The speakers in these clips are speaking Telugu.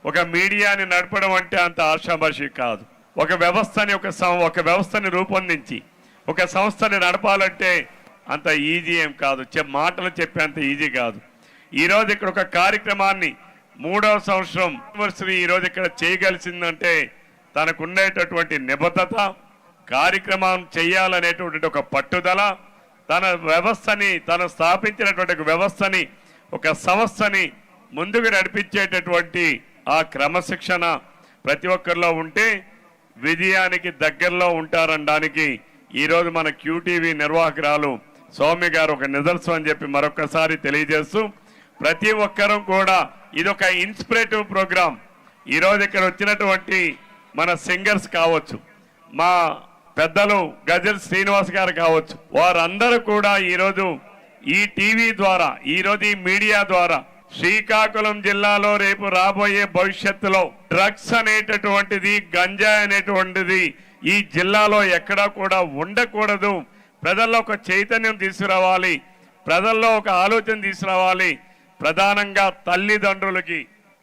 ఒక మీడియాని నడపడం అంటే అంత ఆషామాషి కాదు. ఒక వ్యవస్థని రూపొందించి ఒక సంస్థని నడపాలంటే అంత ఈజీ ఏం కాదు. మాటలు చెప్పేంత ఈజీ కాదు. ఈరోజు ఇక్కడ ఒక కార్యక్రమాన్ని 3వ సంవత్సరం యూనివర్సిటీ ఈరోజు ఇక్కడ చేయగలిసిందంటే తనకుండేటటువంటి నిబద్ధత, కార్యక్రమం చేయాలనేటువంటి ఒక పట్టుదల, తన వ్యవస్థని తను స్థాపించినటువంటి ఒక వ్యవస్థని ఒక సంస్థని ముందుకు నడిపించేటటువంటి ఆ క్రమశిక్షణ ప్రతి ఒక్కరిలో ఉంటే విజయానికి దగ్గరలో ఉంటారనడానికి ఈరోజు మన క్యూటీవీ నిర్వాహకురాలు సౌమ్య గారు ఒక నిదర్శనం అని చెప్పి మరొకసారి తెలియజేస్తూ, ప్రతి ఒక్కరూ కూడా ఇదొక ఇన్స్పిరేటివ్ ప్రోగ్రాం. ఈరోజు ఇక్కడ వచ్చినటువంటి మన సింగర్స్ కావచ్చు, మా పెద్దలు గజల్ శ్రీనివాస్ గారు కావచ్చు, వారందరూ కూడా ఈరోజు ఈ టీవీ ద్వారా, ఈరోజు ఈ మీడియా ద్వారా శ్రీకాకుళం జిల్లాలో రేపు రాబోయే భవిష్యత్తులో డ్రగ్స్ అనేటటువంటిది, గంజాయి అనేటువంటిది ఈ జిల్లాలో ఎక్కడా కూడా ఉండకూడదు. ప్రజల్లో ఒక చైతన్యం తీసుకురావాలి, ప్రజల్లో ఒక ఆలోచన తీసుకురావాలి. ప్రధానంగా తల్లిదండ్రులకి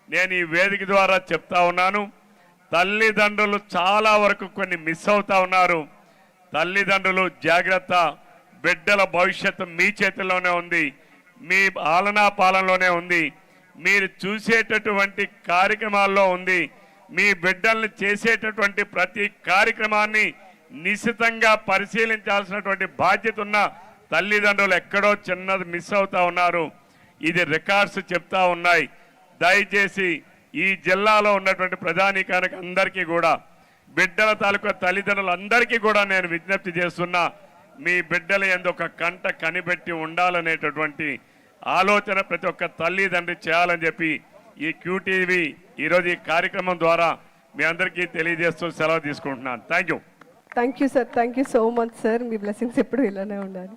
నేను ఈ వేదిక ద్వారా చెప్తా ఉన్నాను, తల్లిదండ్రులు చాలా వరకు కొన్ని మిస్ అవుతా ఉన్నారు. తల్లిదండ్రులు జాగ్రత్త, బిడ్డల భవిష్యత్తు మీ చేతుల్లోనే ఉంది, మీ ఆలనా పాలనలోనే ఉంది, మీరు చూసేటటువంటి కార్యక్రమాల్లో ఉంది. మీ బిడ్డల్ని చేసేటటువంటి ప్రతి కార్యక్రమాన్ని నిశితంగా పరిశీలించాల్సినటువంటి బాధ్యత ఉన్న తల్లిదండ్రులు ఎక్కడో చిన్నది మిస్ అవుతా ఉన్నారు. ఇది రికార్డ్స్ చెప్తా ఉన్నాయి. దయచేసి ఈ జిల్లాలో ఉన్నటువంటి ప్రజానీకానికి అందరికీ కూడా, బిడ్డల తాలూకా తల్లిదండ్రులందరికీ కూడా నేను విజ్ఞప్తి చేస్తున్నా, మీ బిడ్డల యందు ఒక కంట కనిపెట్టి ఉండాలనేటటువంటి ఆలోచన ప్రతి ఒక్క తల్లిదండ్రి చేయాలని చెప్పి ఈ క్యూటీవీ ఈరోజు ఈ కార్యక్రమం ద్వారా మీ అందరికీ తెలియజేస్తూ సెలవు తీసుకుంటున్నాను. Thank you sir. Thank you so much sir. Me blessings ఎప్పుడు ఇలానే ఉండాలి.